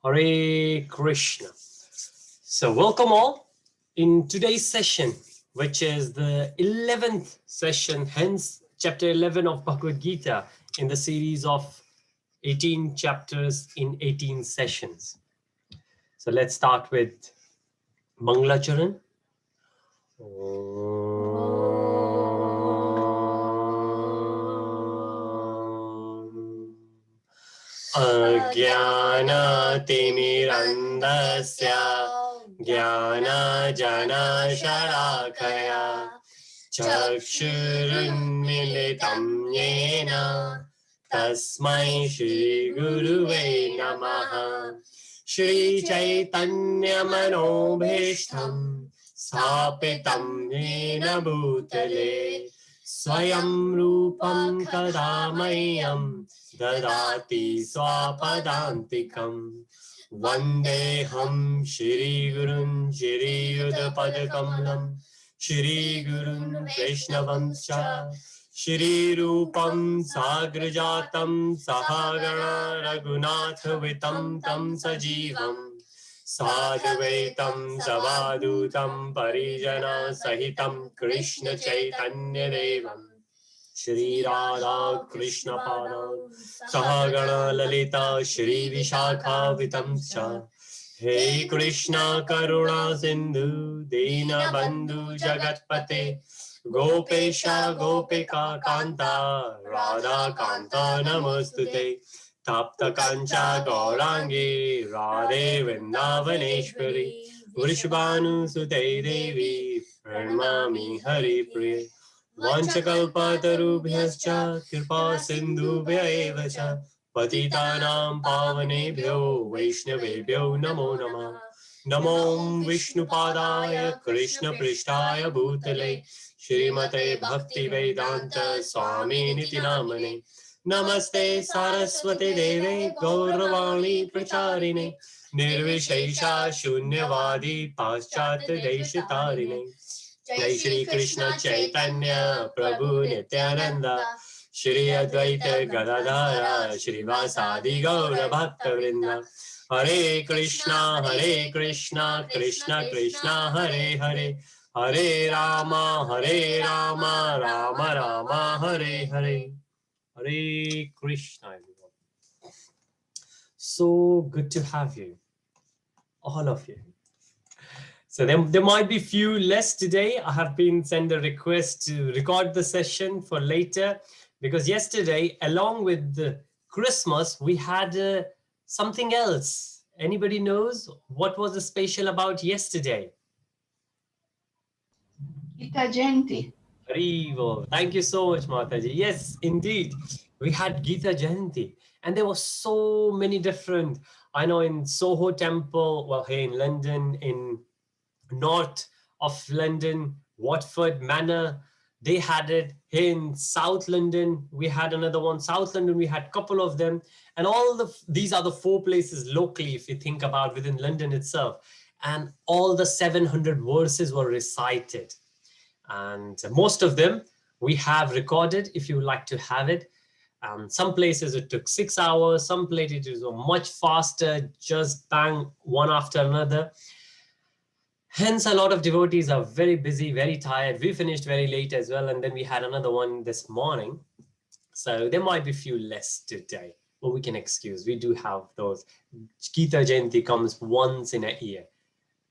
Hare Krishna. So welcome all in today's session, which is the 11th session, hence chapter 11 of Bhagavad Gītā in the series of 18 chapters in 18 sessions. So let's start with Mangalacharan. Ajnana-timirandasya jnana-jana-shalakaya chakshurunmilitam yena tasmai Shri Guruve namaha. Shri Chaitanya Manobhishtam Sthapitam Yena Bhutale Swayam Rupam Kadamayam Dadati Swapadantikam Vandeham Shri Gurun Shri Yudapadakamalam Shri Gurun Vaishnavam-cha Shri Rupam Sagrajatam Sahagana Raghunathavitam Tam Sajivam Sadvaitam Savadutam Parijana Sahitam Krishna Chaitanya Devam Shri Radha Krishna Padam Sahagana Lalita Shri Vishakhavitam-cha Hey Krishna Karuna Sindhu Dina Bandhu Jagatpate Gopesha Gopika Kanta Radha Kanta Namostute Tapta Kancha Gaurangi Radhe Vrindavaneshwari Vrishabhanu Sute Devi Pranamami Hari Priya Vanchakalpatarubhyascha Kripa Sindhubhya eva cha Patitanam Pavanebhyo Vaishnavebhyo Namo Namah Namo Vishnupadaya Krishna Prishtaya Bhutale Shrimate Bhakti Vedanta Swami Niti Namane Namaste Saraswati Deve Gauravani Pracharine Nirvishesha Shunyavadi Paschat Deshatarine Jai Shri Krishna Chaitanya Prabhu Nityananda Shri Advaita Gadadhara Shri Vasadi Gaura Bhakta Vrinda Hare Krishna Krishna Krishna Hare Hare Hare Rama Rama Rama Hare Hare. Hare Krishna, everyone. So good to have you, all of you. So there might be few less today. I have been sent a request to record the session for later because yesterday, along with the Christmas, we had something else. Anybody knows what was the special about yesterday? Gita Jayanti. Haribo. Thank you so much, Mataji. Yes, indeed. We had Gita Jayanti and there were so many different, I know in Soho Temple, well, here in London, in north of London, Watford Manor, they had it. Here in South London, we had another one. South London, we had a couple of them. And these are the 4 places locally, if you think about within London itself. And all the 700 verses were recited. And most of them we have recorded if you would like to have it. Some places it took 6 hours, some places it was much faster, just bang one after another. Hence, a lot of devotees are very busy, very tired. We finished very late as well. And then we had another one this morning. So there might be few less today, but we can excuse. We do have those. Gita Jayanti comes once in a year.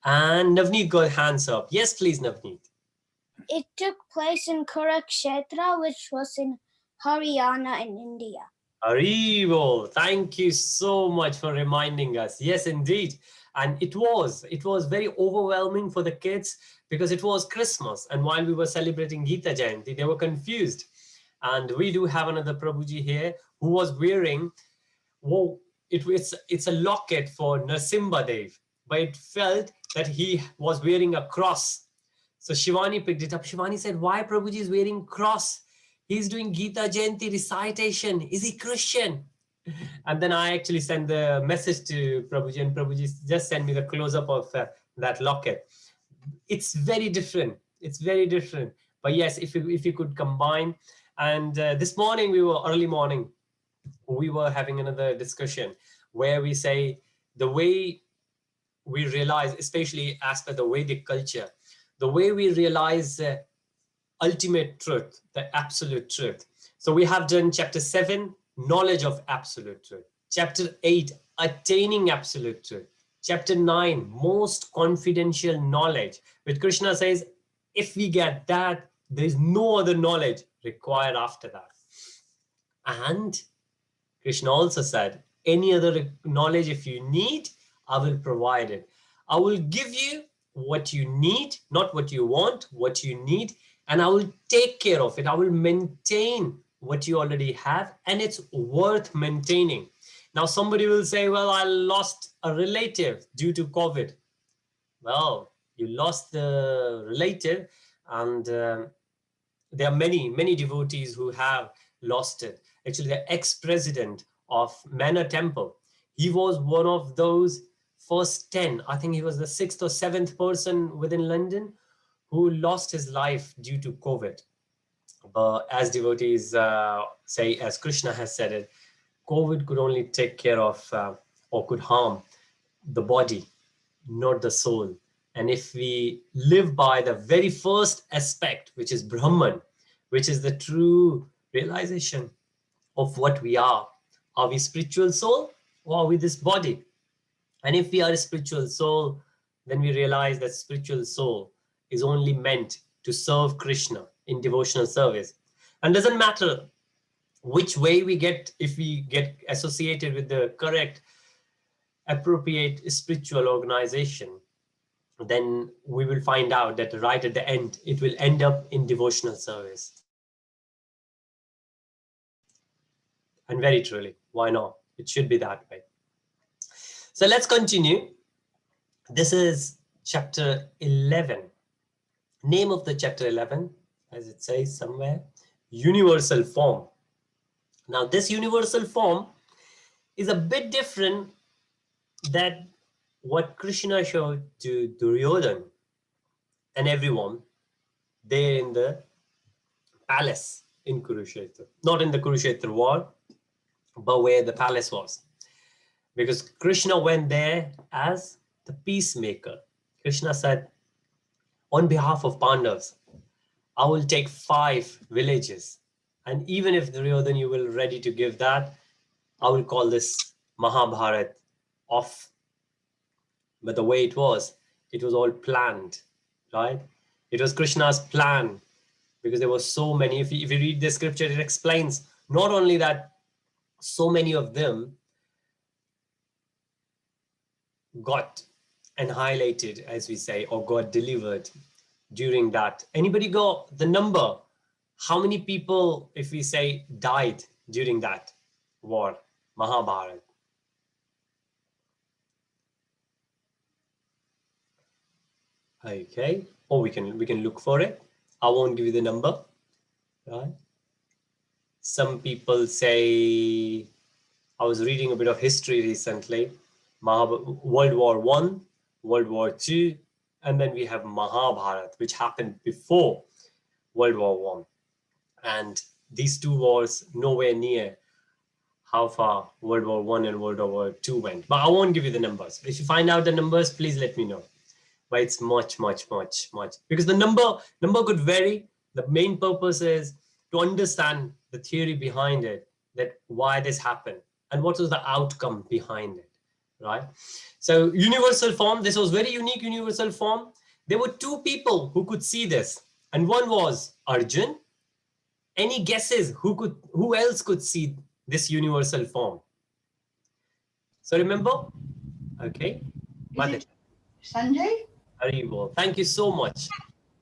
And Navneet got hands up. Yes, please, Navneet. It took place in Kurukshetra, which was in Haryana in India. Haribo, thank you so much for reminding us. Yes, indeed. And it was very overwhelming for the kids because it was Christmas. And while we were celebrating Gita Jayanti, they were confused. And we do have another Prabhuji here who was wearing, it's a locket for Narasimha Dev, but it felt that he was wearing a cross. So Shivani picked it up. Shivani said, why Prabhuji is wearing cross? He's doing Gita Jayanti recitation. Is he Christian? And then I actually sent the message to Prabhuji, and Prabhuji just sent me the close-up of that locket. It's very different. It's very different. But yes, if you could combine. And this morning, early morning, we were having another discussion where we say the way we realize, especially as per the Vedic culture, the way we realize ultimate truth, the absolute truth. So we have done chapter 7, knowledge of absolute truth. Chapter 8, attaining absolute truth. Chapter 9, most confidential knowledge, which Krishna says, if we get that, there is no other knowledge required after that. And Krishna also said, any other knowledge if you need, I will provide it. I will give you what you need, not what you want, what you need, and I will take care of it. I will maintain what you already have, and it's worth maintaining. Now, somebody will say, well, I lost a relative due to COVID. Well, you lost the relative, and there are many devotees who have lost it. Actually, the ex-president of Manor Temple, he was one of those first 10. I think he was the 6th or 7th person within London who lost his life due to COVID. But as devotees say, as Krishna has said it, COVID could only take care of or could harm the body, not the soul. And if we live by the very first aspect, which is Brahman, which is the true realization of what we are we spiritual soul or are we this body? And if we are a spiritual soul, then we realize that spiritual soul is only meant to serve Krishna in devotional service. And doesn't matter which way we get, if we get associated with the correct, appropriate spiritual organization, then we will find out that right at the end, it will end up in devotional service. And very truly, why not? It should be that way. So let's continue. This is chapter 11. Name of the chapter 11, as it says somewhere, universal form. Now, this universal form is a bit different than what Krishna showed to Duryodhana and everyone there in the palace in Kurukshetra. Not in the Kurukshetra war, but where the palace was. Because Krishna went there as the peacemaker. Krishna said, on behalf of Pandavas, I will take 5 villages. And even if Duryodhana, you will ready to give that, I will call this Mahabharat off. But the way it was all planned, right? It was Krishna's plan, because there were so many. If you read the scripture, it explains not only that so many of them got annihilated, as we say, or got delivered during that. Anybody got the number? How many people, if we say, died during that war, Mahabharat? Okay, or we can look for it. I won't give you the number, right? Some people say, I was reading a bit of history recently, World War I, World War II, and then we have Mahabharat, which happened before World War I. And these two wars nowhere near how far World War I and World War II went. But I won't give you the numbers. If you find out the numbers, please let me know. But it's much. Because the number could vary. The main purpose is to understand the theory behind it, that why this happened and what was the outcome behind it, right? So universal form, this was very unique universal form. There were 2 people who could see this, and one was Arjun. Any guesses who else could see this universal form? So remember? Okay. Sanjay? Haribol. Thank you so much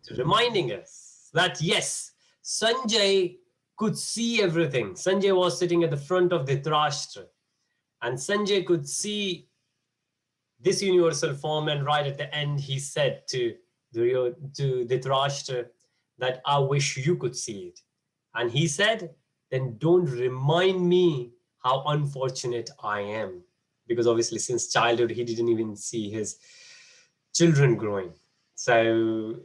for reminding us that yes, Sanjay could see everything. Sanjay was sitting at the front of Dhritarashtra, and Sanjay could see this universal form, and right at the end he said to Dhritarashtra that I wish you could see it. And he said, then don't remind me how unfortunate I am. Because obviously since childhood, he didn't even see his children growing. So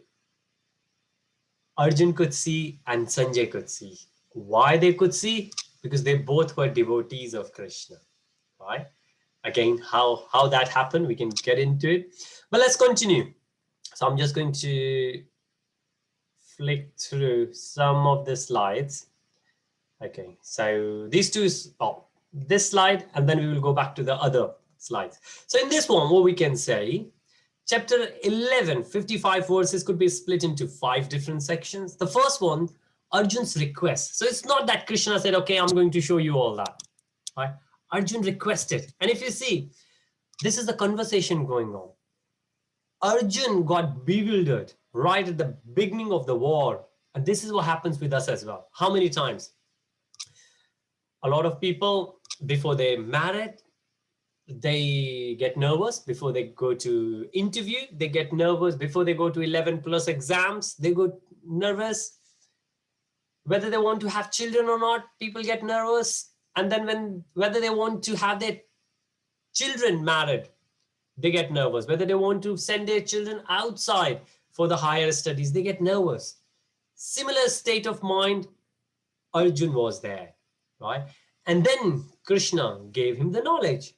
Arjun could see and Sanjay could see. Why they could see? Because they both were devotees of Krishna, right? again, how that happened, we can get into it. But let's continue. So I'm just going to flick through some of the slides. Okay, so these two, this slide, and then we will go back to the other slides. So in this one, what we can say, chapter 11, 55 verses could be split into 5 different sections. The first one, Arjun's request. So it's not that Krishna said, okay, I'm going to show you all that. Right? Arjun requested. And if you see, this is the conversation going on. Arjun got bewildered right at the beginning of the war. And this is what happens with us as well. How many times? A lot of people, before they married, they get nervous. Before they go to interview, they get nervous. Before they go to 11+ exams, they go nervous. Whether they want to have children or not, people get nervous. And then whether they want to have their children married, they get nervous. Whether they want to send their children outside for the higher studies, they get nervous. Similar state of mind, Arjun was there, right? And then Krishna gave him the knowledge.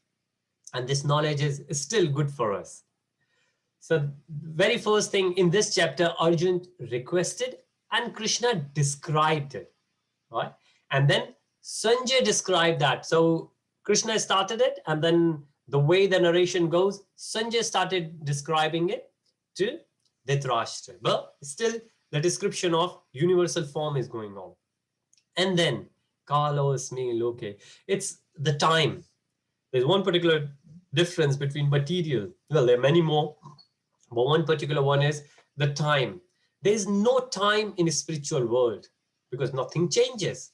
And this knowledge is still good for us. So very first thing in this chapter, Arjun requested and Krishna described it, right? And then Sanjay described that. So Krishna started it, and then the way the narration goes, Sanjay started describing it to Dhritarashtra. But still, the description of universal form is going on. And then, Kalosmi Loke, it's the time. There's one particular difference between material. Well, there are many more, but one particular one is the time. There is no time in a spiritual world because nothing changes,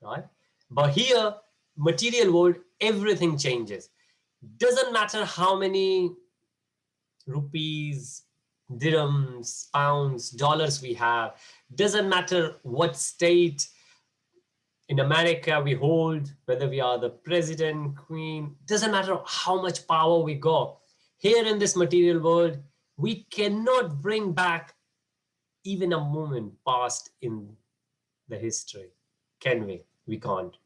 right? But here, material world, everything changes. Doesn't matter how many rupees, dirhams, pounds, dollars we have. Doesn't matter what state in America we hold, whether we are the president, queen. Doesn't matter how much power we got. Here in this material world, we cannot bring back even a moment past in the history. Can we? We can't.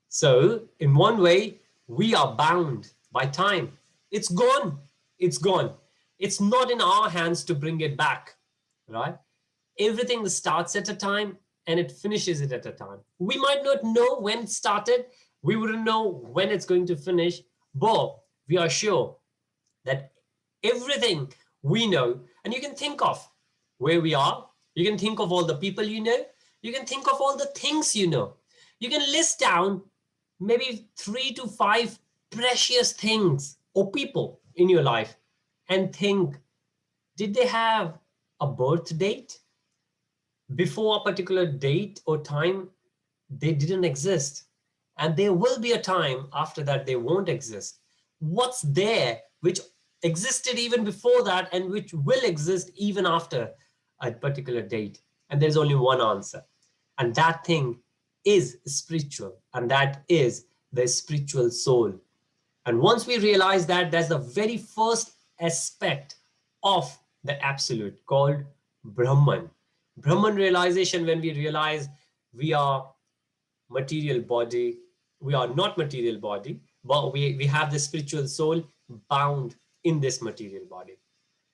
So in one way, we are bound by time. It's gone. It's gone. It's not in our hands to bring it back, right? Everything starts at a time and it finishes it at a time. We might not know when it started. We wouldn't know when it's going to finish, but we are sure that everything we know, and you can think of where we are. You can think of all the people you know. You can think of all the things you know. You can list down maybe 3 to 5 precious things or people in your life and think, did they have a birth date? Before a particular date or time, they didn't exist. And there will be a time after that they won't exist. What's there which existed even before that and which will exist even after a particular date? And there's only one answer. And that thing is spiritual. And that is the spiritual soul. And once we realize that, that's the very first aspect of the absolute called Brahman. Brahman realization, when we realize we are material body, we are not material body, but we have the spiritual soul bound in this material body,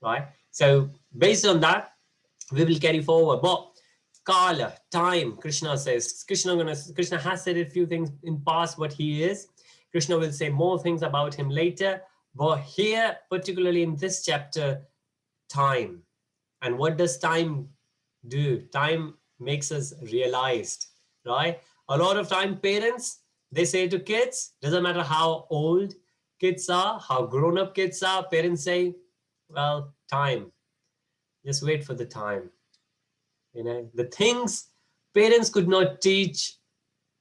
right? So based on that, we will carry forward. But Kala, time, Krishna says, Krishna has said a few things in past what he is. Krishna will say more things about him later. But here, particularly in this chapter, time. And what does time do? Time makes us realized, right? A lot of time parents, they say to kids, doesn't matter how old kids are, how grown up kids are, parents say, well, time, just wait for the time. You know, the things parents could not teach,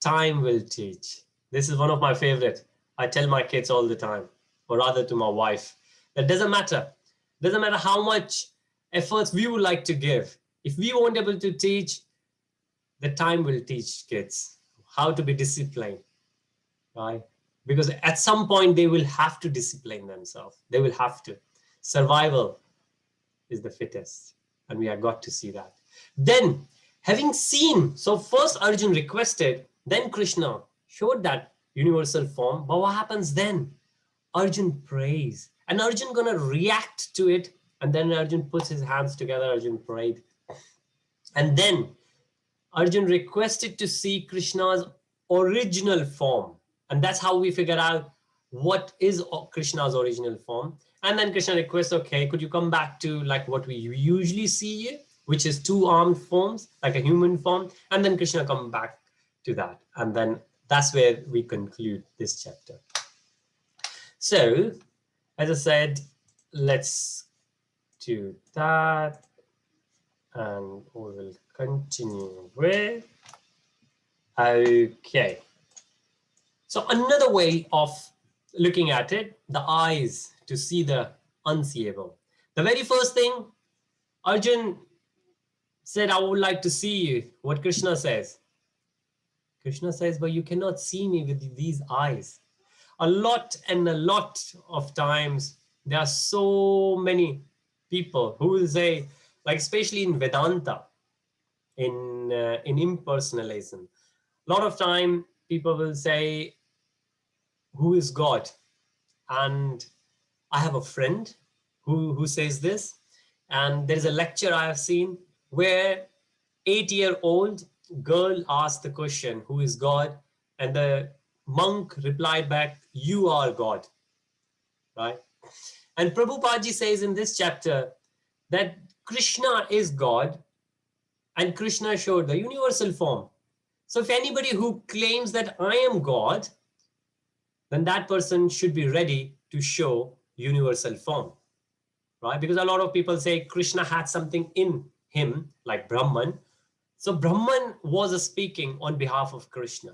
time will teach. This is one of my favorite. I tell my kids all the time, or rather to my wife, that doesn't matter how much efforts we would like to give. If we won't be able to teach, the time will teach kids how to be disciplined, right? Because at some point they will have to discipline themselves. They will have to. Survival is the fittest, and we have got to see that. Then, having seen, so first Arjun requested, then Krishna showed that universal form. But what happens then? Arjun prays, and Arjun gonna react to it. And then Arjun puts his hands together, Arjun prayed. And then Arjun requested to see Krishna's original form. And that's how we figure out what is Krishna's original form. And then Krishna requests, okay, could you come back to like what we usually see here, which is two armed forms, like a human form. And then Krishna come back to that. And then that's where we conclude this chapter. So, as I said, let's do that. And we will continue with, okay. So another way of looking at it, the eyes to see the unseeable. The very first thing, Arjun said, I would like to see you. What Krishna says? Krishna says, but you cannot see me with these eyes. A lot of times, there are so many people who will say, like especially in Vedanta, in impersonalism, a lot of time people will say, who is God? And I have a friend who says this, and there's a lecture I have seen where 8-year-old girl asked the question, who is God? And the monk replied back, you are God, right? And Prabhupada ji says in this chapter that Krishna is God, and Krishna showed the universal form. So if anybody who claims that I am God, then that person should be ready to show universal form, right? Because a lot of people say Krishna had something in him, like Brahman. So Brahman was speaking on behalf of Krishna.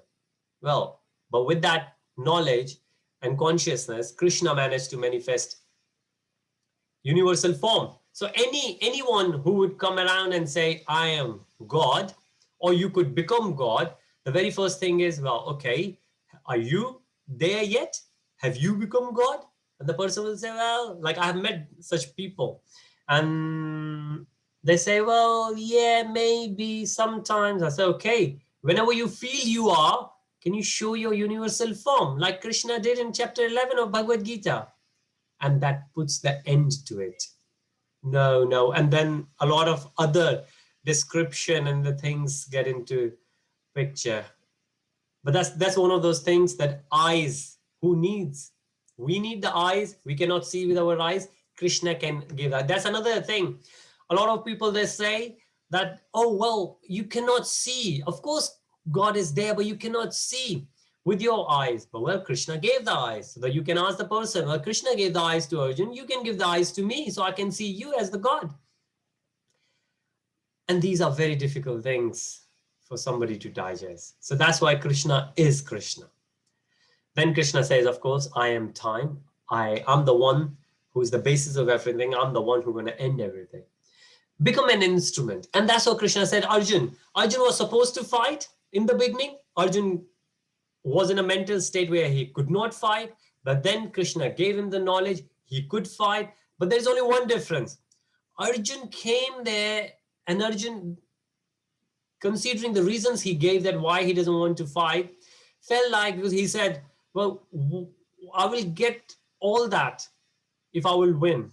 Well, but with that knowledge and consciousness, Krishna managed to manifest universal form. So anyone who would come around and say, I am God, or you could become God, the very first thing is, well, okay, are you there yet? Have you become God? And the person will say, well, like I have met such people. And they say, well, yeah, maybe sometimes. I say, okay, whenever you feel you are, can you show your universal form? Like Krishna did in chapter 11 of Bhagavad Gītā. And that puts the end to it. No. And then a lot of other description and the things get into picture. But that's one of those things that eyes, who needs? We need the eyes. We cannot see with our eyes. Krishna can give that. That's another thing. A lot of people, they say that, oh, well, you cannot see. Of course, God is there, but you cannot see with your eyes. But well, Krishna gave the eyes. So that you can ask the person, well, Krishna gave the eyes to Arjun. You can give the eyes to me so I can see you as the God. And these are very difficult things for somebody to digest. So that's why Krishna is Krishna. Then Krishna says, of course, I am time. I am the one who is the basis of everything. I'm the one who's going to end everything. Become an instrument. And that's what Krishna said, Arjun. Arjun was supposed to fight in the beginning. Arjun was in a mental state where he could not fight. But then Krishna gave him the knowledge. He could fight. But there's only one difference. Arjun came there, and Arjun, considering the reasons he gave that why he doesn't want to fight, felt like, because he said, well, I will get all that if I will win.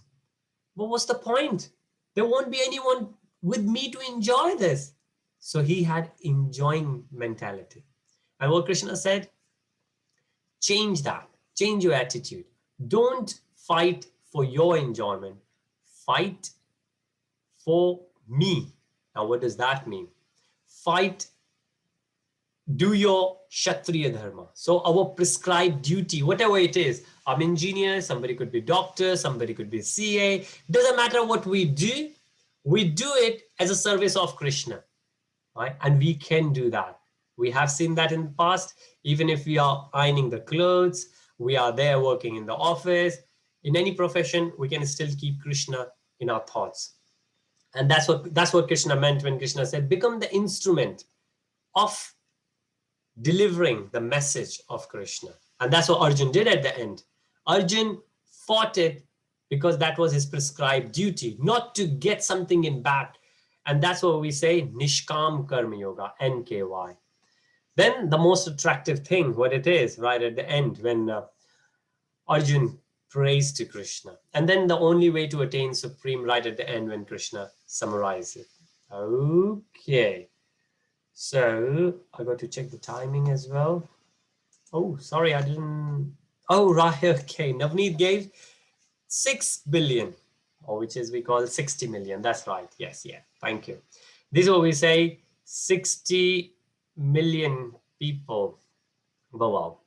But what's the point? There won't be anyone with me to enjoy this. So he had enjoying mentality. And what Krishna said, change that, change your attitude. Don't fight for your enjoyment. Fight for me. Now, what does that mean? Fight, do your Kshatriya dharma. So our prescribed duty, whatever it is, I'm engineer, somebody could be doctor, somebody could be CA, doesn't matter what we do it as a service of Krishna, right? And we can do that. We have seen that in the past. Even if we are ironing the clothes, we are there working in the office, in any profession, we can still keep Krishna in our thoughts. And that's what Krishna meant when Krishna said, become the instrument of delivering the message of Krishna. And that's what Arjun did at the end. Arjun fought it because that was his prescribed duty, not to get something in back. And that's what we say, Nishkam Karma Yoga, NKY. Then the most attractive thing, what it is, right at the end, when Arjun prays to Krishna. And then the only way to attain supreme right at the end when Krishna summarizes it. Okay. So I got to check the timing as well. Oh, sorry, I didn't. Oh, right. Okay. Navneet gave 6 billion, or which is we call 60 million. That's right. Yes. Yeah. Thank you. This is what we say 60 million people. Wow.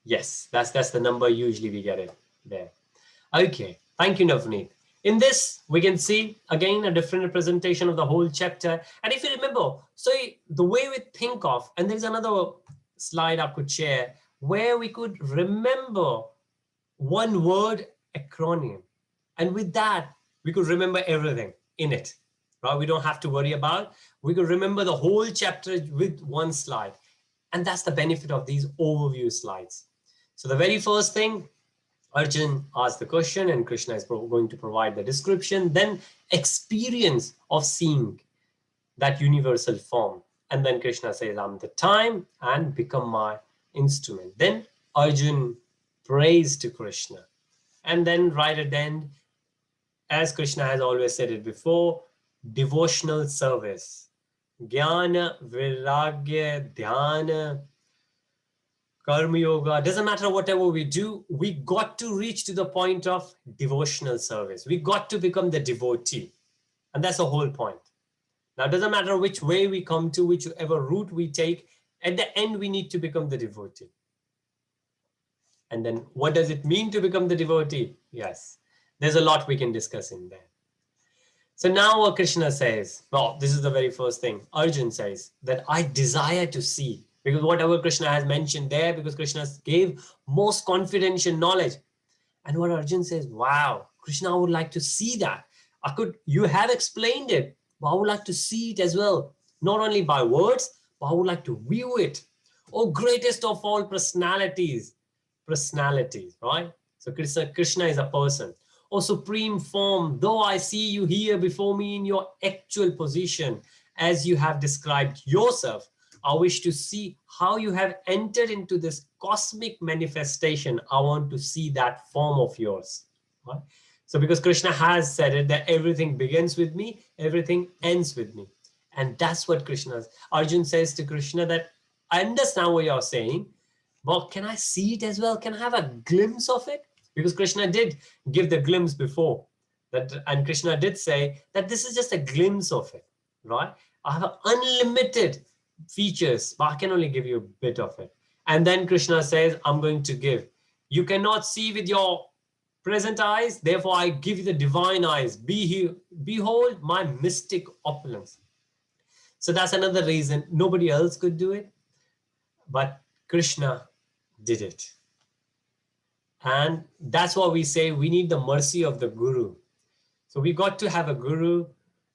Yes, that's the number usually we get it there. Okay. Thank you, Navneet. In this, we can see again a different representation of the whole chapter. And if you remember, so the way we think of, and there's another slide I could share where we could remember one word acronym. And with that, we could remember everything in it, right? We don't have to worry about, we could remember the whole chapter with one slide. And that's the benefit of these overview slides. So the very first thing, Arjun asked the question and Krishna is going to provide the description, then experience of seeing that universal form. And then Krishna says, I'm the time and become my instrument. Then Arjun prays to Krishna. And then right at the end, as Krishna has always said it before, devotional service. Jnana, Viragya, Dhyana, Karma Yoga, doesn't matter whatever we do, we got to reach to the point of devotional service. We got to become the devotee. And that's the whole point. Now, it doesn't matter which way we come to, whichever route we take, at the end, we need to become the devotee. And then what does it mean to become the devotee? Yes, there's a lot we can discuss in there. So now what Krishna says, well, this is the very first thing. Arjun says that I desire to see, because whatever Krishna has mentioned there, because Krishna gave most confidential knowledge. And what Arjun says, wow, Krishna, I would like to see that. You have explained it, but I would like to see it as well. Not only by words, but I would like to view it. Oh, greatest of all personalities, right? So Krishna is a person. Oh, supreme form, though I see you here before me in your actual position, as you have described yourself, I wish to see how you have entered into this cosmic manifestation. I want to see that form of yours. Right? So because Krishna has said it, that everything begins with me, everything ends with me. And that's what Arjun says to Krishna, that I understand what you're saying, but can I see it as well? Can I have a glimpse of it? Because Krishna did give the glimpse before. And Krishna did say that this is just a glimpse of it, right? I have unlimited features, but I can only give you a bit of it. And then Krishna says, I'm going to give. You cannot see with your present eyes, therefore I give you the divine eyes. Behold my mystic opulence. So that's another reason nobody else could do it, but Krishna did it. And that's why we say we need the mercy of the Guru. So we got to have a Guru,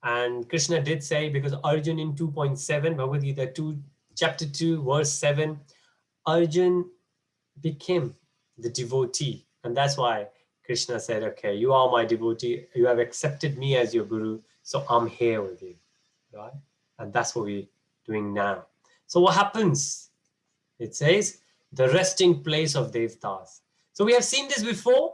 and Krishna did say, because Arjun in 2.7, Bhagavad Gītā chapter 2, verse 7, Arjun became the devotee. And that's why Krishna said, okay, you are my devotee. You have accepted me as your Guru, so I'm here with you, right? And that's what we're doing now. So what happens? It says, the resting place of Devtas. So we have seen this before,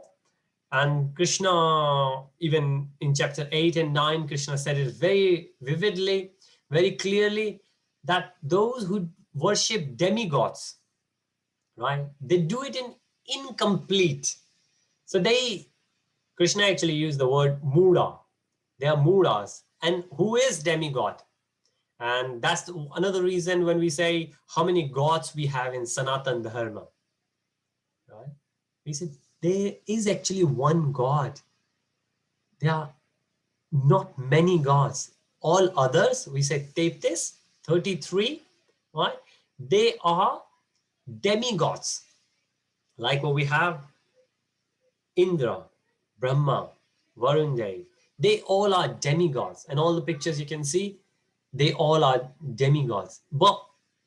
and Krishna, even in chapter 8 and 9, Krishna said it very vividly, very clearly, that those who worship demigods, right, they do it in incomplete. So Krishna actually used the word Muda. They are Mudas. And who is demigod? And that's another reason when we say how many gods we have in Sanatan Dharma, right? We said there is actually one God. There are not many gods. All others, we said 33, right? They are demigods. Like what we have, Indra, Brahma, Varun Dev. They all are demigods. And all the pictures you can see, they all are demigods. But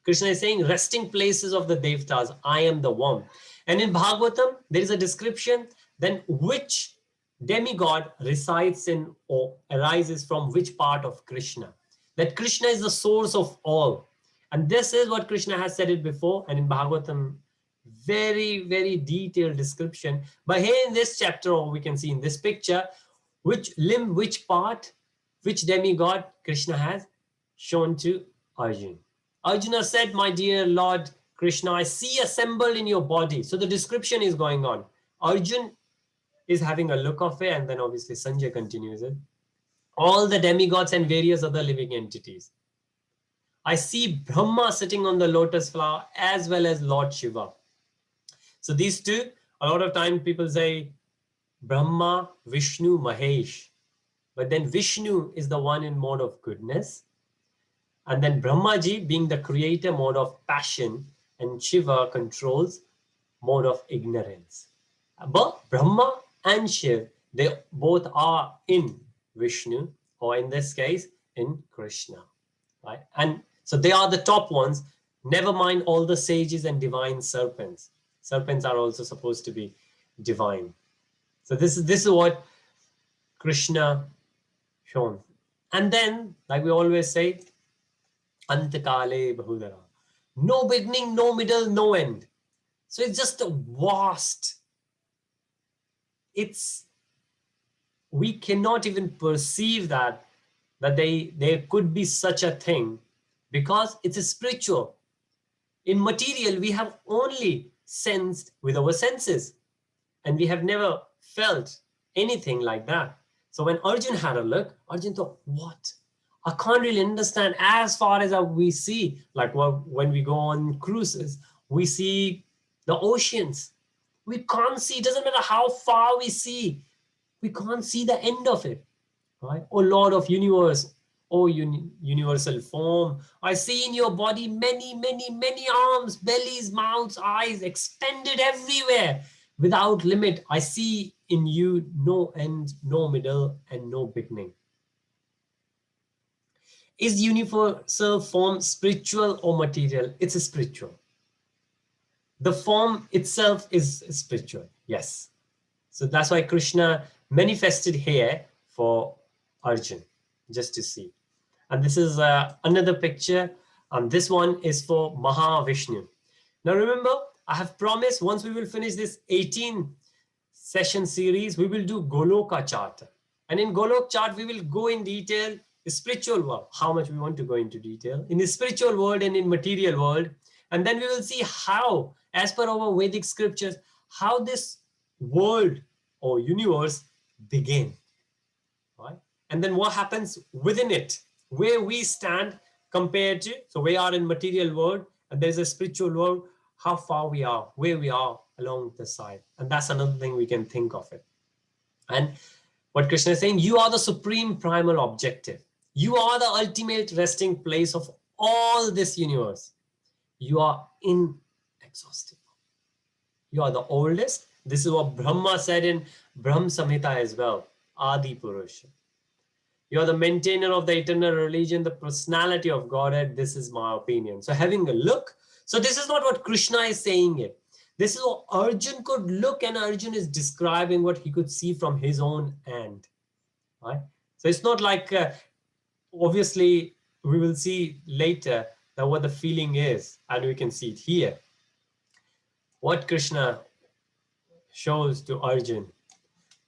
Krishna is saying, resting places of the Devtas, I am the one. And in Bhagavatam, there is a description, then which demigod resides in or arises from which part of Krishna. That Krishna is the source of all. And this is what Krishna has said it before. And in Bhagavatam, Very, very detailed description. But here in this chapter, or we can see in this picture, which limb, which part, which demigod Krishna has shown to Arjuna. Arjuna said, my dear Lord Krishna, I see assembled in your body. So the description is going on. Arjuna is having a look of it, and then obviously Sanjay continues it. All the demigods and various other living entities. I see Brahma sitting on the lotus flower as well as Lord Shiva. So these two, a lot of time people say Brahma, Vishnu, Mahesh. But then Vishnu is the one in mode of goodness. And then Brahmaji being the creator mode of passion, and Shiva controls mode of ignorance. But Brahma and Shiv, they both are in Vishnu, or in this case, in Krishna. Right? And so they are the top ones. Never mind all the sages and divine serpents. Serpents are also supposed to be divine. So this is what Krishna shown. And then, like we always say, Antakale Bahudara. No beginning, no middle, no end. So it's just a vast. We cannot even perceive that there could be such a thing, because it's a spiritual. In material, we have only sensed with our senses, and we have never felt anything like that. So when Arjun had a look, Arjun thought, what? I can't really understand. As far as we see, like when we go on cruises, we see the oceans. We can't see, it doesn't matter how far we see, we can't see the end of it. Right? Oh Lord of universe, oh universal form, I see in your body many, many, many arms, bellies, mouths, eyes, expanded everywhere, without limit. I see in you no end, no middle, and no beginning. Is universal form spiritual or material? It's a spiritual. The form itself is spiritual, yes. So that's why Krishna manifested here for Arjun, just to see. And this is another picture, and this one is for Mahavishnu. Now remember, I have promised once we will finish this 18 session series, we will do Goloka chart. And in Golok chart, we will go in detail the spiritual world, how much we want to go into detail, in the spiritual world and in material world. And then we will see how, as per our Vedic scriptures, how this world or universe began. Right? And then what happens within it, where we stand compared to, so we are in material world and there's a spiritual world, how far we are, where we are along the side. And that's another thing we can think of it. And what Krishna is saying, you are the supreme primal objective. You are the ultimate resting place of all this universe. You are inexhaustible. You are the oldest. This is what Brahma said in Brahm Samhita as well, Adi Purusha. You are the maintainer of the eternal religion, the personality of Godhead. This is my opinion. So having a look. So this is not what Krishna is saying it. This is what Arjun could look, and Arjun is describing what he could see from his own end. Right? So it's not like, obviously, we will see later that what the feeling is, and we can see it here. What Krishna shows to Arjun,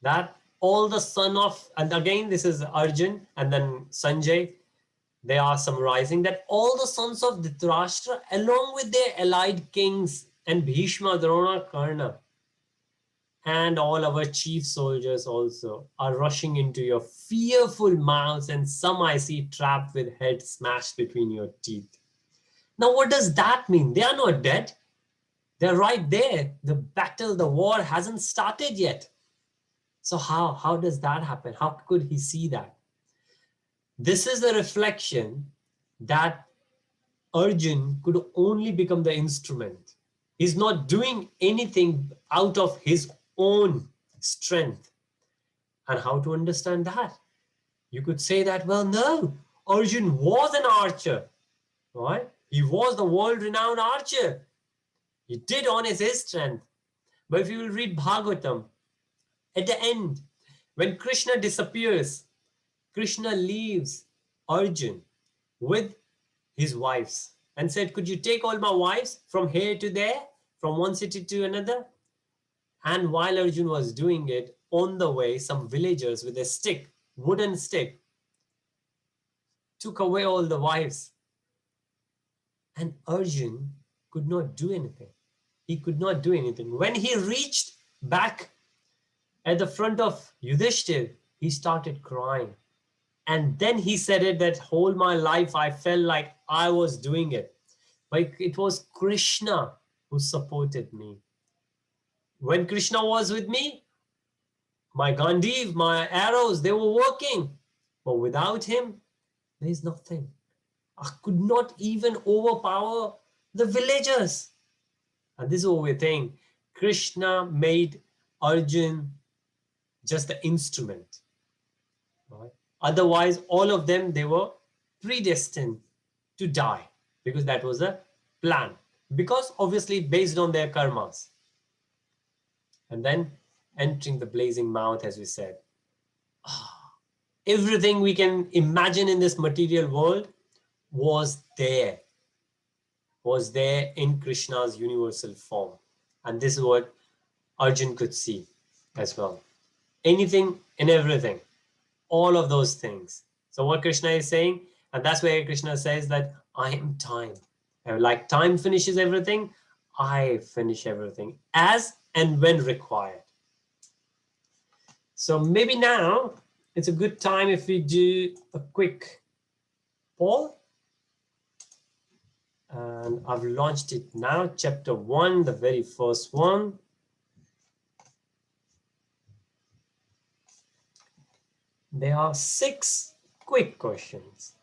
that all the son of, and again this is Arjun and then Sanjay, they are summarizing that all the sons of Dhritarashtra along with their allied kings and Bhishma, Drona, Karna, and all our chief soldiers also are rushing into your fearful mouths, and some I see trapped with heads smashed between your teeth. Now what does that mean? They are not dead. They're right there. The battle, the war hasn't started yet. So how does that happen? How could he see that? This is a reflection that Arjun could only become the instrument. He's not doing anything out of his own strength. And how to understand that? You could say that, well, no, Arjun was an archer, right? He was the world-renowned archer. He did harness his strength. But if you will read Bhagavatam, at the end, when Krishna disappears, Krishna leaves Arjun with his wives and said, could you take all my wives from here to there? from one city to another. And while Arjun was doing it, on the way, some villagers with a stick, wooden stick, took away all the wives. And Arjun could not do anything. He could not do anything. When he reached back at the front of Yudhishthir, he started crying. And then he said it that whole my life I felt like I was doing it. But it was Krishna who supported me. When Krishna was with me, my Gandiv, my arrows, they were working. But without him, there is nothing. I could not even overpower the villagers. And this is what we're saying. Krishna made Arjun just the instrument. Right? Otherwise, all of them, they were predestined to die because that was a plan. Because obviously based on their karmas. And then entering the blazing mouth, as we said. Everything we can imagine in this material world was there in Krishna's universal form. And this is what Arjun could see as well. Anything and everything, all of those things. So what Krishna is saying, and that's where Krishna says that I am time. And like time finishes everything, I finish everything as and when required. So maybe now it's a good time if we do a quick poll. And I've launched it now, chapter 1, the very first one. There are 6 quick questions.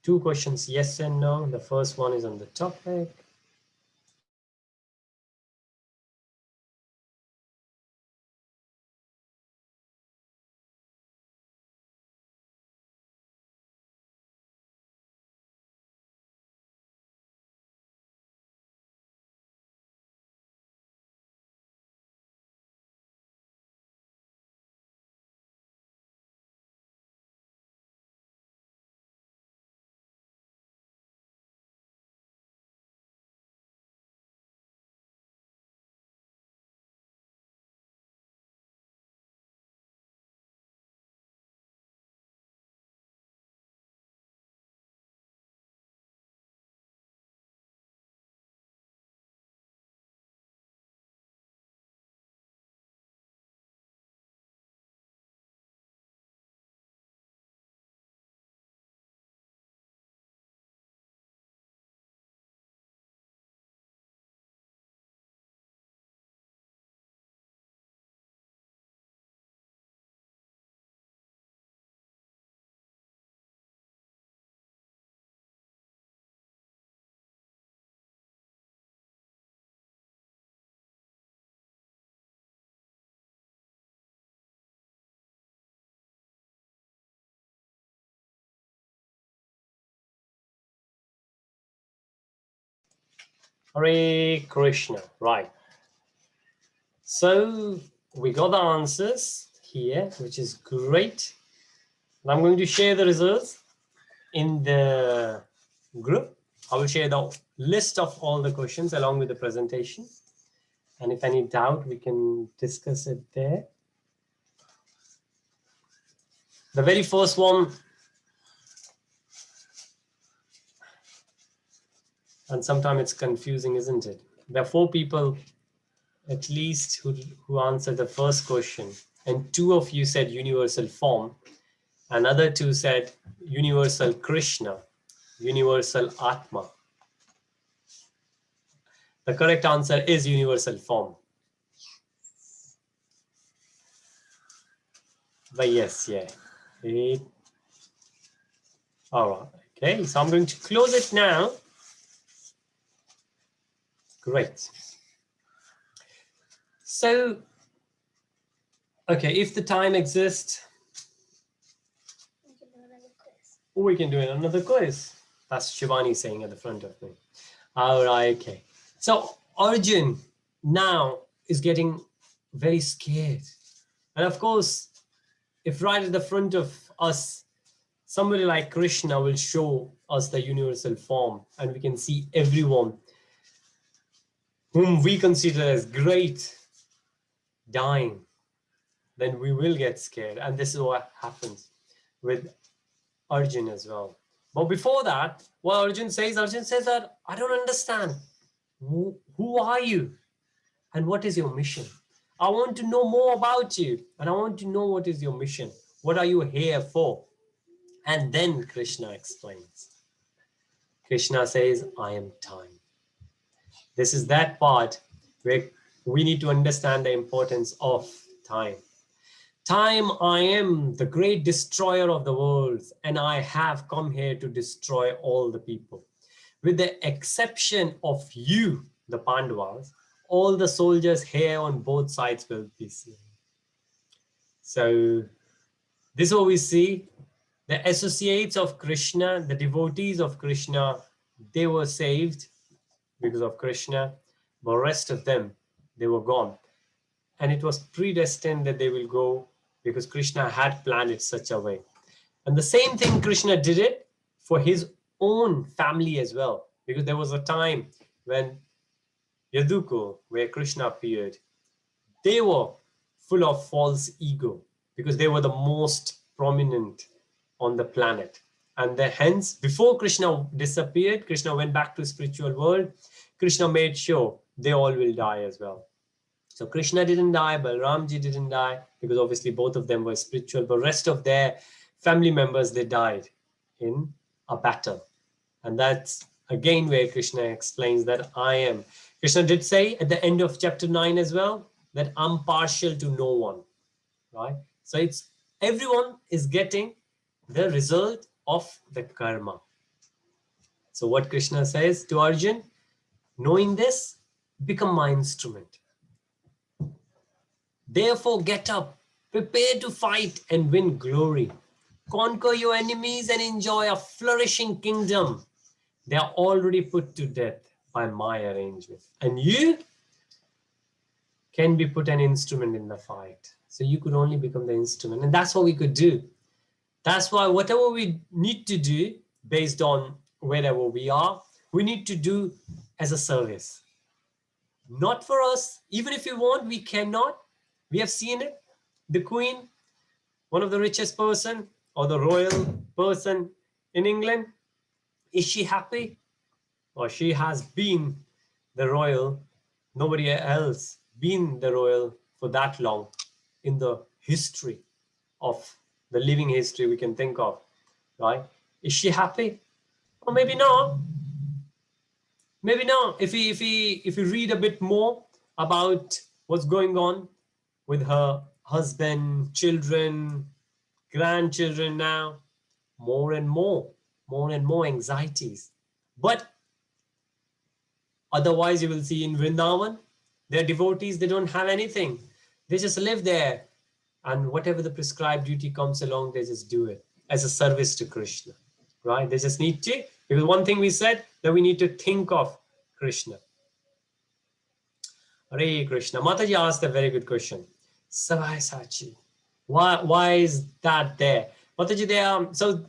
2 questions, yes and no. The first one is on the topic. Hare Krishna, right. So we got the answers here, which is great. And I'm going to share the results in the group. I will share the list of all the questions along with the presentation. And if any doubt, we can discuss it there. The very first one, and sometimes it's confusing, isn't it? There are 4 people at least who answered the first question, and 2 of you said universal form. Another 2 said universal Krishna, universal Atma. The correct answer is universal form. But yes, yeah. All right. Okay, so I'm going to close it now. Great. So, okay, if the time exists, we can do another quiz. That's Shivani saying at the front of me. All right, okay. So Arjun now is getting very scared. And of course, if right at the front of us, somebody like Krishna will show us the universal form and we can see everyone whom we consider as great, dying, then we will get scared. And this is what happens with Arjun as well. But before that, what Arjun says that I don't understand. Who are you? And what is your mission? I want to know more about you. And I want to know what is your mission. What are you here for? And then Krishna explains. Krishna says, I am time. This is that part where we need to understand the importance of time. Time, I am the great destroyer of the worlds, and I have come here to destroy all the people. With the exception of you, the Pandavas, all the soldiers here on both sides will be slain. So this is what we see. The associates of Krishna, the devotees of Krishna, they were saved because of Krishna, but the rest of them, they were gone. And it was predestined that they will go because Krishna had planned it such a way. And the same thing Krishna did it for his own family as well, because there was a time when Yaduko, where Krishna appeared, they were full of false ego because they were the most prominent on the planet. And hence, before Krishna disappeared, Krishna went back to the spiritual world. Krishna made sure they all will die as well. So Krishna didn't die, Balramji didn't die, because obviously both of them were spiritual, but rest of their family members, they died in a battle. And that's again where Krishna explains that I am. Krishna did say at the end of chapter 9 as well, that I'm partial to no one, right? So it's everyone is getting the result of the karma. So what Krishna says to Arjun, knowing this, become my instrument. Therefore get up, prepare to fight and win glory. Conquer your enemies and enjoy a flourishing kingdom. They are already put to death by my arrangement. And you can be put an instrument in the fight. So you could only become the instrument. And that's what we could do. That's why whatever we need to do based on wherever we are, we need to do as a service. Not for us. Even if we want, we cannot. We have seen it. The queen, one of the richest person or the royal person in England, is she happy? Or she has been the royal, nobody else been the royal for that long in the history of the living history we can think of, right? Is she happy? Or maybe not. Maybe not. If we read a bit more about what's going on with her husband, children, grandchildren now, more and more anxieties. But otherwise, you will see in Vrindavan, their devotees, they don't have anything. They just live there. And whatever the prescribed duty comes along, they just do it as a service to Krishna, right? They just need to, because one thing we said, that we need to think of Krishna. Hare Krishna. Mataji asked a very good question. Savai Sachi. Why is that there? Mataji, so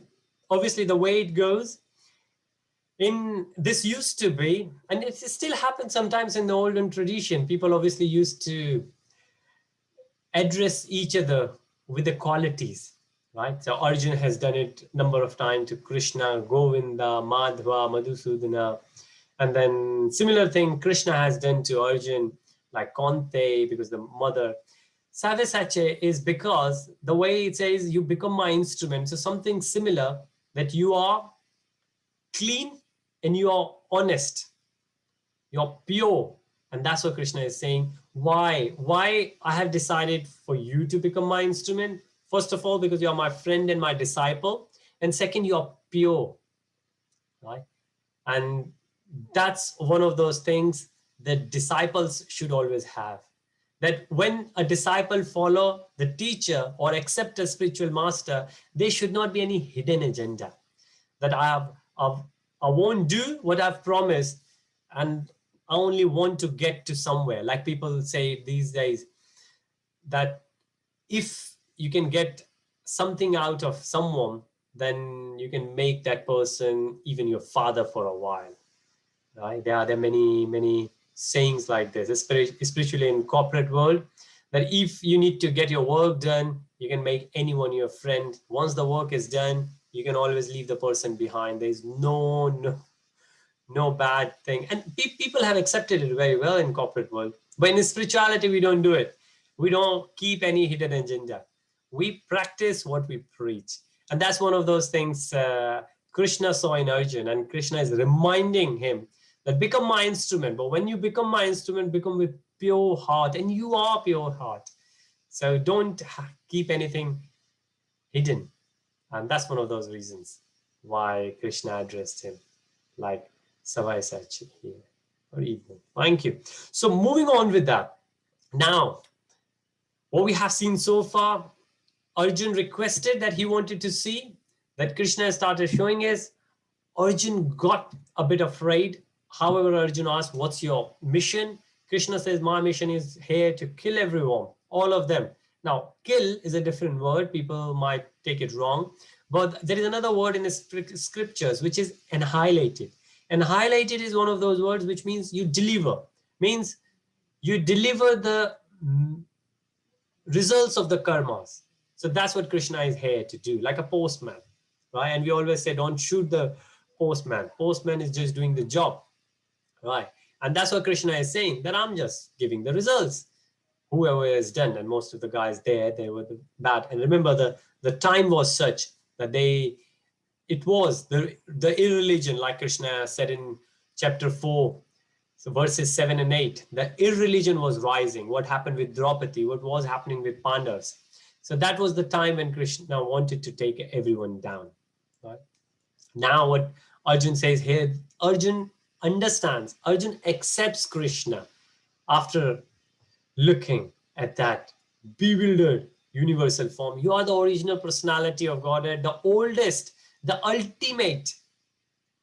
obviously the way it goes, in this used to be, and it still happens sometimes in the olden tradition, people obviously used to address each other with the qualities, right? So Arjuna has done it a number of times to Krishna, Govinda, Madhva, Madhusudana. And then similar thing Krishna has done to Arjuna, like Kante, because the mother. Savesache is because the way it says, you become my instrument. So something similar, that you are clean and you are honest. You're pure. And that's what Krishna is saying. Why I have decided for you to become my instrument? First of all, because you are my friend and my disciple. And second, you are pure, right? And that's one of those things that disciples should always have. That when a disciple follow the teacher or accept a spiritual master, there should not be any hidden agenda. That I won't do what I've promised, and I only want to get to somewhere. Like people say these days, that if you can get something out of someone, then you can make that person even your father for a while, right? There are many sayings like this, especially in corporate world, that if you need to get your work done, you can make anyone your friend. Once the work is done, you can always leave the person behind. There's no bad thing. And people have accepted it very well in corporate world. But in spirituality, we don't do it. We don't keep any hidden agenda. We practice what we preach. And that's one of those things Krishna saw in Arjun. And Krishna is reminding him that become my instrument. But when you become my instrument, become with pure heart. And you are pure heart. So don't keep anything hidden. And that's one of those reasons why Krishna addressed him like Savai Sachi here, or evening. Thank you. So moving on with that. Now, what we have seen so far, Arjun requested that he wanted to see, that Krishna started showing is, Arjun got a bit afraid. However, Arjun asked, what's your mission? Krishna says, my mission is here to kill everyone, all of them. Now, kill is a different word. People might take it wrong. But there is another word in the scriptures, which is annihilated. Annihilated is one of those words which means you deliver. Means you deliver the results of the karmas. So that's what Krishna is here to do, like a postman, right? And we always say, don't shoot the postman. Postman is just doing the job, right? And that's what Krishna is saying, that I'm just giving the results. Whoever is done, and most of the guys there, they were the bad. And remember, the time was such that it was the irreligion, like Krishna said in chapter 4, so verses 7 and 8, the irreligion was rising. What happened with Draupadi, what was happening with Pandavas. So that was the time when Krishna wanted to take everyone down. Right? Now what Arjun says here, Arjun understands, Arjun accepts Krishna after looking at that bewildered universal form. You are the original personality of Godhead, the oldest, the ultimate.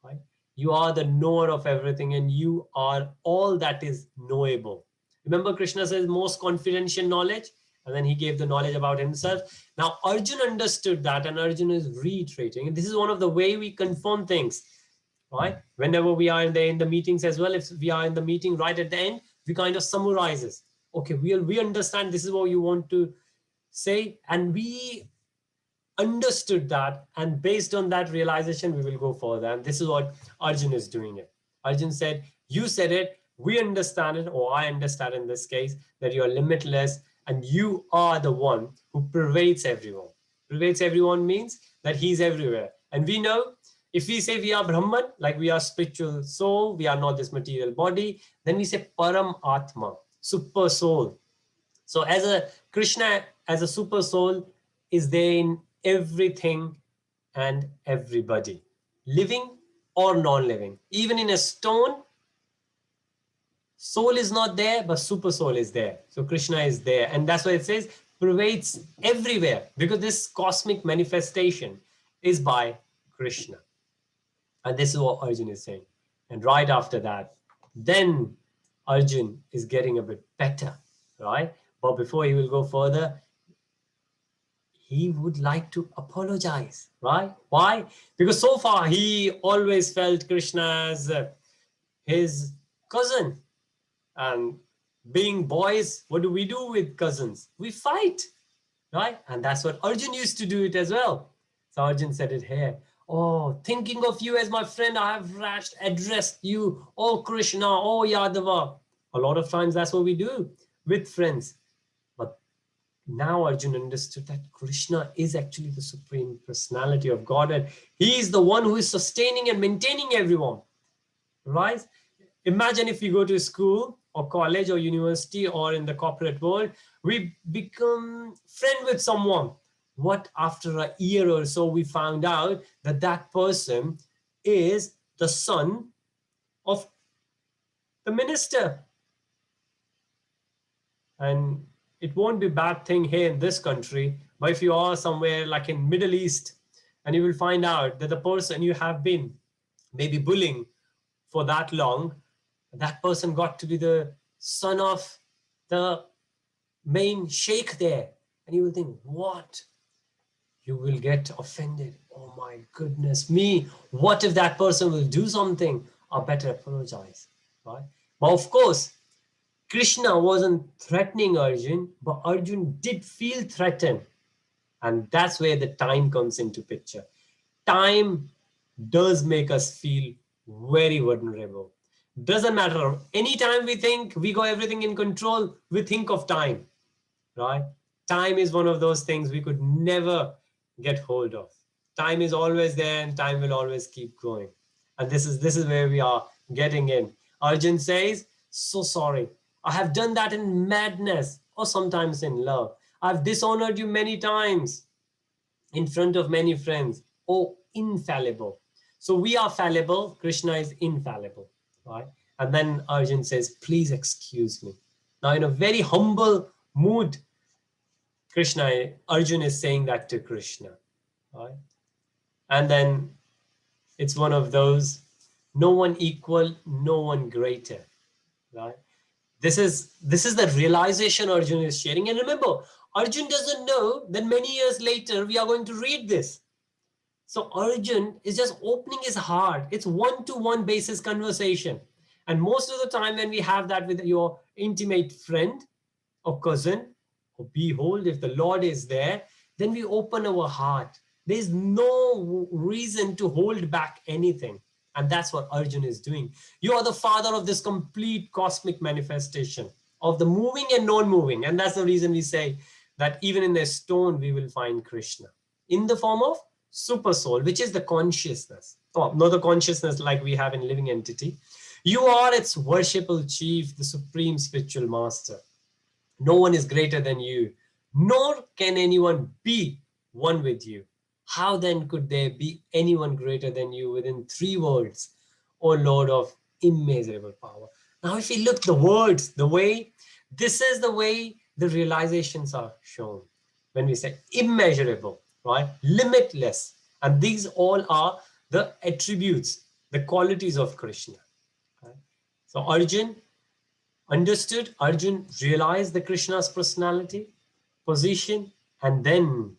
Right? You are the knower of everything, and you are all that is knowable. Remember, Krishna says most confidential knowledge, and then he gave the knowledge about himself. Now, Arjun understood that, and Arjun is reiterating. And this is one of the way we confirm things, right? Whenever we are in the meetings as well, if we are in the meeting right at the end, we kind of summarizes. Okay, we understand this is what you want to say, and we understood that, and based on that realization, we will go further. And this is what Arjun is doing it. Arjun said, you said it, we understand it, or I understand in this case, that you are limitless, and you are the one who pervades everyone. Pervades everyone means that he's everywhere. And we know, if we say we are Brahman, like we are spiritual soul, we are not this material body, then we say Param Atma, super soul. So as a Krishna, as a super soul, is there in everything and everybody, living or non-living. Even in a stone, soul is not there, but super soul is there. So Krishna is there. And that's why it says pervades everywhere, because this cosmic manifestation is by Krishna. And this is what Arjun is saying. And right after that, then Arjun is getting a bit better, right? But before he will go further, he would like to apologize, right? Why? Because so far he always felt Krishna as his cousin. And being boys, what do we do with cousins? We fight, right? And that's what Arjun used to do it as well. So Arjun said it here. Oh, thinking of you as my friend, I have addressed you, oh Krishna, oh Yadava. A lot of times that's what we do with friends. But now Arjun understood that Krishna is actually the supreme personality of Godhead. He is the one who is sustaining and maintaining everyone, right? Imagine if we go to school or college or university or in the corporate world, we become friend with someone. What after a year or so, we found out that that person is the son of the minister. And it won't be a bad thing here in this country, but if you are somewhere like in Middle East, and you will find out that the person you have been maybe bullying for that long, that person got to be the son of the main sheikh there. And you will think, what? You will get offended. Oh my goodness me. What if that person will do something? I better apologize, right? But of course, Krishna wasn't threatening Arjun, but Arjun did feel threatened. And that's where the time comes into picture. Time does make us feel very vulnerable. Doesn't matter. Anytime we think we got everything in control, we think of time, right? Time is one of those things we could never get hold of. Time is always there and time will always keep going. And this is where we are getting in. Arjun says, so sorry. I have done that in madness or sometimes in love. I've dishonored you many times in front of many friends. Oh, infallible. So we are fallible. Krishna is infallible, right? And then Arjun says, please excuse me. Now in a very humble mood, Arjun is saying that to Krishna, right? And then it's one of those, no one equal, no one greater, right? This is the realization Arjun is sharing. And remember, Arjun doesn't know that many years later we are going to read this. So Arjun is just opening his heart. It's one-to-one basis conversation. And most of the time when we have that with your intimate friend or cousin, or behold, if the Lord is there, then we open our heart. There's no reason to hold back anything. And that's what Arjun is doing. You are the father of this complete cosmic manifestation of the moving and non-moving. And that's the reason we say that even in the stone, we will find Krishna in the form of super soul, which is the consciousness. Oh, not the consciousness like we have in living entity. You are its worshipful chief, the supreme spiritual master. No one is greater than you, nor can anyone be one with you. How then could there be anyone greater than you within three worlds, O Lord of immeasurable power? Now, if we look the words, this is the way the realizations are shown. When we say immeasurable, right? Limitless. And these all are the attributes, the qualities of Krishna. Right? So Arjun understood, Arjun realized the Krishna's personality, position, and then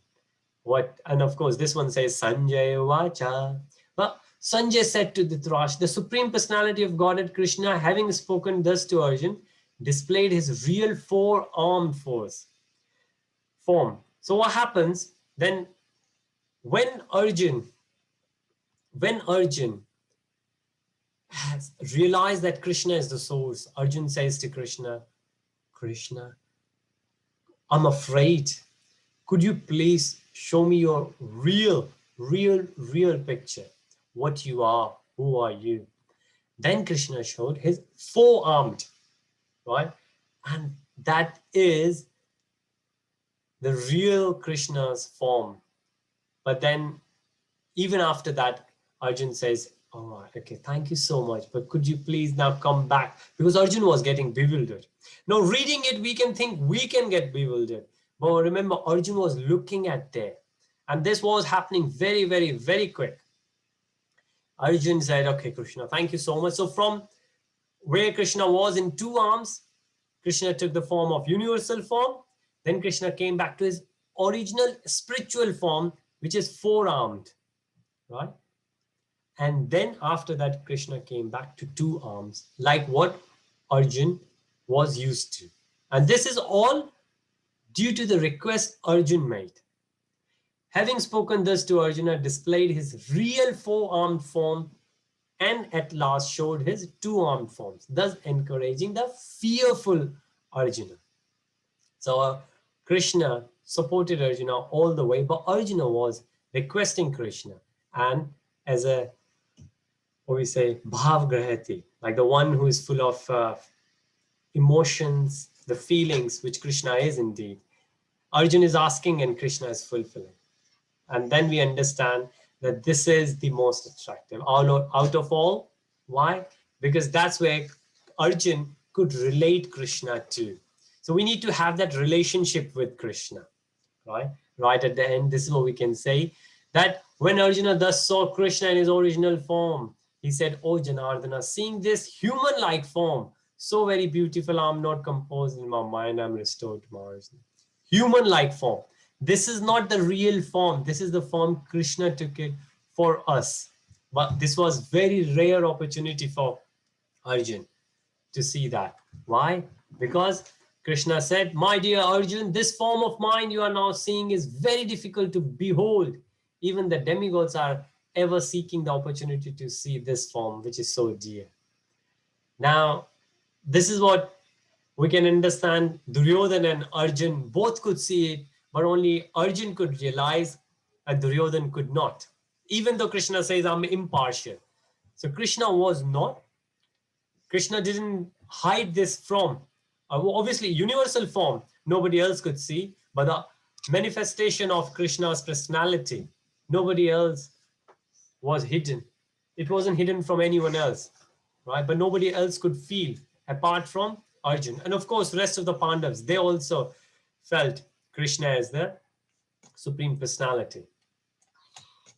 what? And of course, this one says Sanjay Vacha. But Sanjay said to Dhritarashtra, the supreme personality of Godhead Krishna, having spoken thus to Arjun, displayed his real four-armed form. So what happens then when Arjun has realized that Krishna is the source? Arjun says to Krishna, Krishna, I'm afraid. Could you please show me your real picture? What you are, who are you? Then Krishna showed his four-armed, right? And that is the real Krishna's form. But then even after that, Arjun says, all right, okay, thank you so much. But could you please now come back? Because Arjun was getting bewildered. Now reading it, we can think we can get bewildered. But remember, Arjun was looking at there. And this was happening very, very quick. Arjun said, okay, Krishna, thank you so much. So from where Krishna was in two arms, Krishna took the form of universal form. Then Krishna came back to his original spiritual form, which is four-armed, right? And then after that, Krishna came back to two arms, like what Arjun was used to. And this is all due to the request Arjun made. Having spoken thus to Arjuna, displayed his real four-armed form and at last showed his two-armed forms, thus encouraging the fearful Arjuna. So Krishna supported Arjuna all the way, but Arjuna was requesting Krishna. And as a, what we say, bhav grahati, like the one who is full of emotions, the feelings, which Krishna is indeed. Arjuna is asking and Krishna is fulfilling. And then we understand that this is the most attractive out of all. Why? Because that's where Arjun could relate Krishna to. So we need to have that relationship with Krishna, right? Right at the end, this is what we can say, that when Arjuna thus saw Krishna in his original form, he said, oh Janardana, seeing this human-like form, so very beautiful, I'm not composed in my mind, I'm restored to my original. Human-like form. This is not the real form. This is the form Krishna took it for us. But this was very rare opportunity for Arjun. to see that. Why? Because Krishna said, my dear Arjun, this form of mine you are now seeing is very difficult to behold. Even the demigods are ever seeking the opportunity to see this form, which is so dear. Now, this is what we can understand. Duryodhana and Arjun both could see it, but only Arjun could realize and Duryodhana could not. Even though Krishna says, I'm impartial. So Krishna was not. Krishna didn't hide this from, obviously, universal form, nobody else could see, but the manifestation of Krishna's personality, nobody else was hidden. It wasn't hidden from anyone else, right? But nobody else could feel apart from Arjun. And of course, the rest of the Pandavas, they also felt Krishna as the Supreme Personality.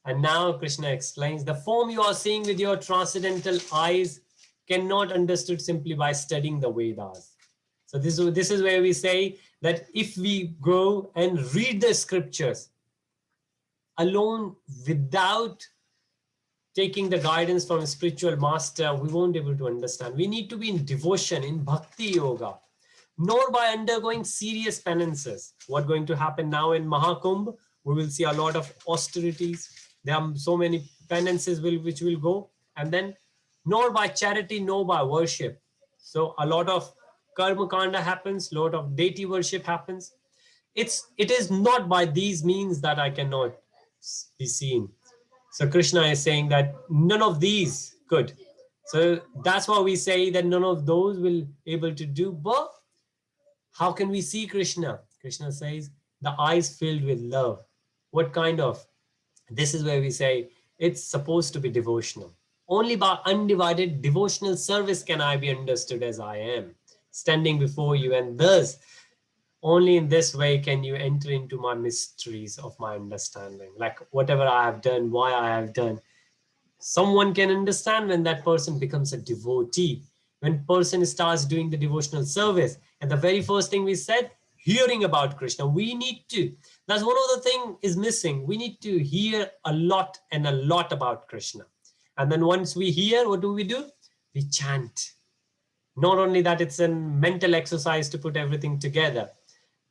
And now Krishna explains, the form you are seeing with your transcendental eyes cannot understood simply by studying the Vedas. So this is where we say that if we go and read the scriptures alone without taking the guidance from a spiritual master, we won't be able to understand. We need to be in devotion, in bhakti yoga, nor by undergoing serious penances. What's going to happen now in Mahakumbh? We will see a lot of austerities. There are so many penances which will go, and then nor by charity, nor by worship. So a lot of karma kanda happens, a lot of deity worship happens. It is not by these means that I cannot be seen. So Krishna is saying that none of these could. So that's why we say that none of those will able to do. But how can we see Krishna? Krishna says the eyes filled with love. What kind of? This is where we say it's supposed to be devotional. Only by undivided devotional service can I be understood as I am, standing before you. And thus, only in this way can you enter into my mysteries of my understanding. Like whatever I have done, why I have done. Someone can understand when that person becomes a devotee. When person starts doing the devotional service. And the very first thing we said, hearing about Krishna. We need to. That's one of the things is missing. We need to hear a lot and a lot about Krishna. And then once we hear, what do? We chant. Not only that, it's a mental exercise to put everything together,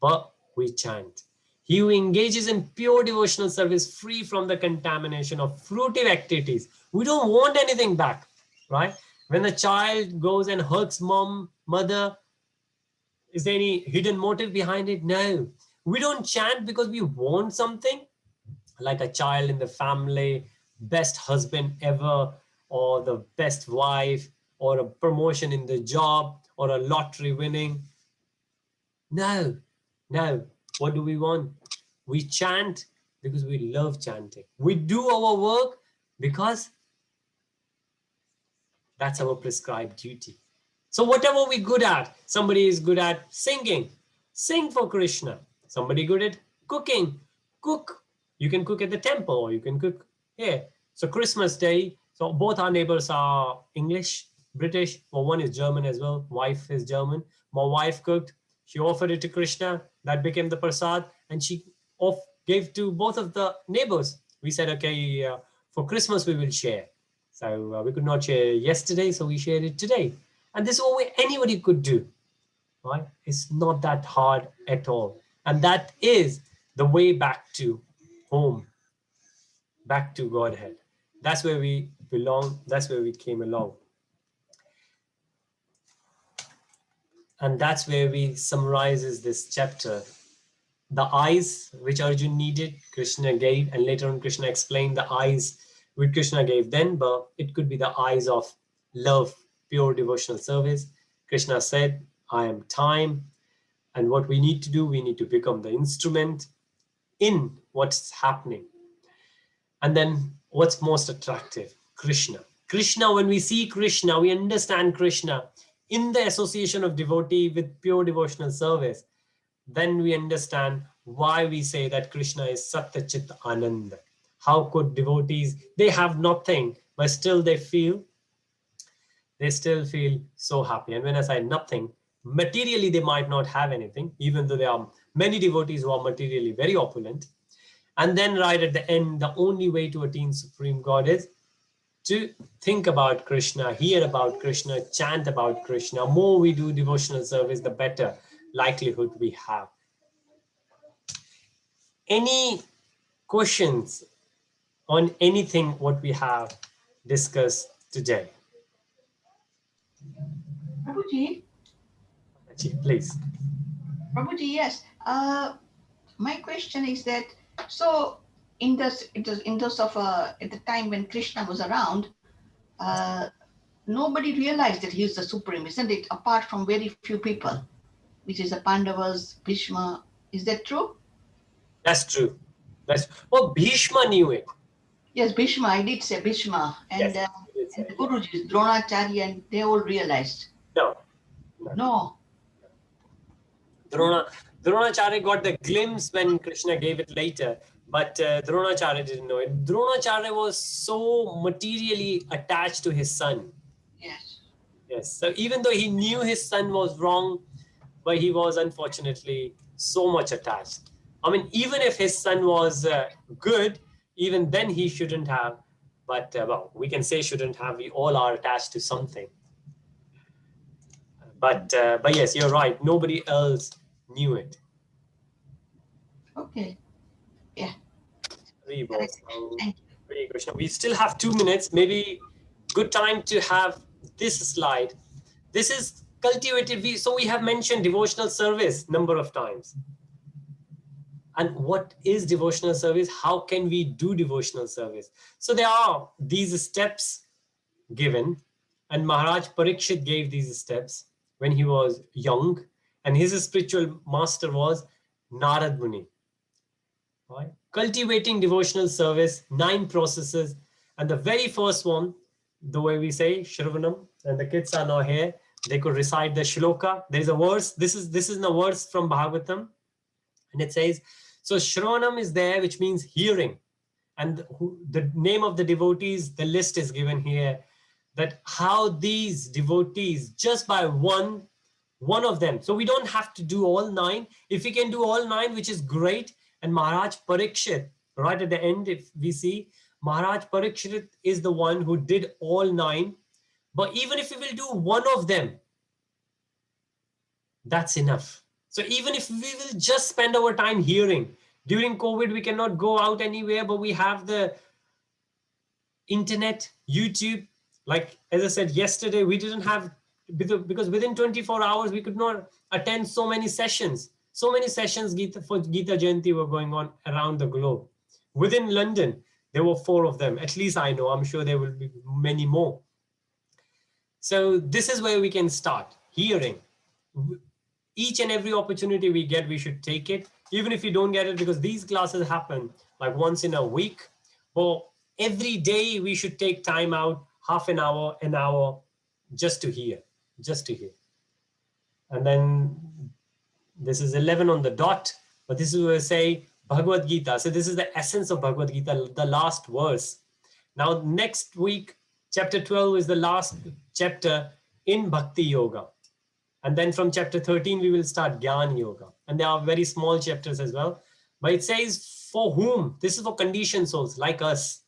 but we chant. He who engages in pure devotional service, free from the contamination of fruitive activities. We don't want anything back, right? When a child goes and hugs mother, is there any hidden motive behind it? No. We don't chant because we want something, like a child in the family, best husband ever, or the best wife, or a promotion in the job, or a lottery winning. No. What do we want? We chant because we love chanting. We do our work because that's our prescribed duty. So whatever we're good at, somebody is good at singing, sing for Krishna. Somebody good at cooking, cook. You can cook at the temple or you can cook here. So Christmas Day, so both our neighbors are English, British, well, one is German as well, wife is German. My wife cooked, she offered it to Krishna, that became the prasad, and she gave to both of the neighbors. We said, okay, for Christmas we will share. So we could not share yesterday, so we shared it today. And this is what anybody could do, right? It's not that hard at all. And that is the way back to home, back to Godhead. That's where we belong. That's where we came along. And that's where we summarizes this chapter. The eyes which Arjun needed, Krishna gave, and later on Krishna explained the eyes which Krishna gave then, but it could be the eyes of love, pure devotional service. Krishna said, I am time. And what we need to do, we need to become the instrument in what's happening. And then what's most attractive? Krishna. Krishna, when we see Krishna, we understand Krishna in the association of devotee with pure devotional service. Then we understand why we say that Krishna is Satya Chit Ananda. How could devotees, they have nothing, but still they still feel so happy. And when I say nothing, materially they might not have anything, even though there are many devotees who are materially very opulent. And then right at the end, the only way to attain Supreme God is to think about Krishna, hear about Krishna, chant about Krishna. More we do devotional service, the better likelihood we have. Any questions on anything what we have discussed today? Prabhuji, Please. Prabhuji, yes. My question is that, so in those of at the time when Krishna was around, nobody realized that he is the supreme, isn't it? Apart from very few people, which is the Pandavas, Bhishma. Is that true? That's true. Well, Bhishma knew it. Yes, Bhishma. I did say Bhishma, and, Yes, and the Gurujis, Dronacharya, and they all realized. No. Dronacharya got the glimpse when Krishna gave it later, but Dronacharya didn't know it. Dronacharya was so materially attached to his son. Yes. So even though he knew his son was wrong, but he was unfortunately so much attached. I mean, even if his son was good, even then he shouldn't have. But well, we can say shouldn't have. We all are attached to something. But yes, you're right. Nobody else knew it. Okay. Yeah. Very Krishna. We still have 2 minutes. Maybe good time to have this slide. This is cultivated. So we have mentioned devotional service number of times. And what is devotional service? How can we do devotional service? So there are these steps given, and Maharaj Parikshit gave these steps when he was young, and his spiritual master was Narad Muni. Right? Cultivating devotional service, 9 processes, and the very first one, the way we say Shravanam, and the kids are now here, they could recite the shloka. There is a verse. This is a verse from Bhagavatam, and it says, so Shravanam is there, which means hearing, and the name of the devotees, the list is given here, that how these devotees, just by one of them, so we don't have to do all 9. If we can do all 9, which is great. And Maharaj Parikshit, right at the end, if we see, Maharaj Parikshit is the one who did all 9. But even if we will do one of them, that's enough. So even if we will just spend our time hearing, during COVID, we cannot go out anywhere, but we have the internet, YouTube. Like, as I said yesterday, we didn't have, because within 24 hours, we could not attend so many sessions. So many sessions for Gita Jayanti were going on around the globe. Within London, there were 4 of them. At least I know. I'm sure there will be many more. So this is where we can start hearing. Each and every opportunity we get, we should take it. Even if you don't get it, because these classes happen like once in a week. Or every day we should take time out, half an hour, just to hear. And then this is 11 on the dot, but this is where I say Bhagavad Gītā. So this is the essence of Bhagavad Gītā, the last verse. Now next week, chapter 12 is the last chapter in Bhakti Yoga. And then from chapter 13, we will start Jnana Yoga. And there are very small chapters as well. But it says for whom? This is for conditioned souls like us.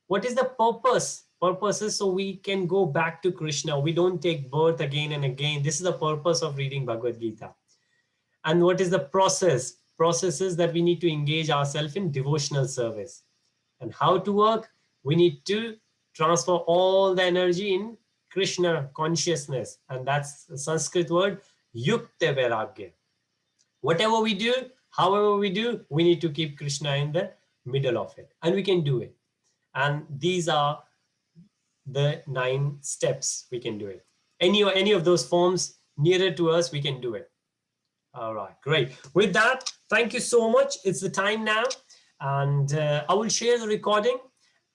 What is the purpose? Purpose is so we can go back to Krishna. We don't take birth again and again. This is the purpose of reading Bhagavad Gītā. And what is the process? Process is that we need to engage ourselves in devotional service. And how to work? We need to transfer all the energy in Krishna consciousness. And that's the Sanskrit word, Yukta Vairagya. Whatever we do, however we do, we need to keep Krishna in the middle of it. And we can do it. And these are the 9 steps we can do it. Any of those forms nearer to us, we can do it. All right, great. With that, thank you so much. It's the time now. And I will share the recording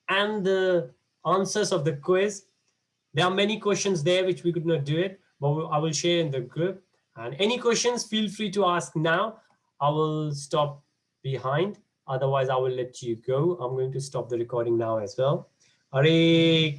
and the answers of the quiz. There are many questions there which we could not do it, but I will share in the group. And any questions, feel free to ask now. I will stop behind. Otherwise, I will let you go. I'm going to stop the recording now as well. Hare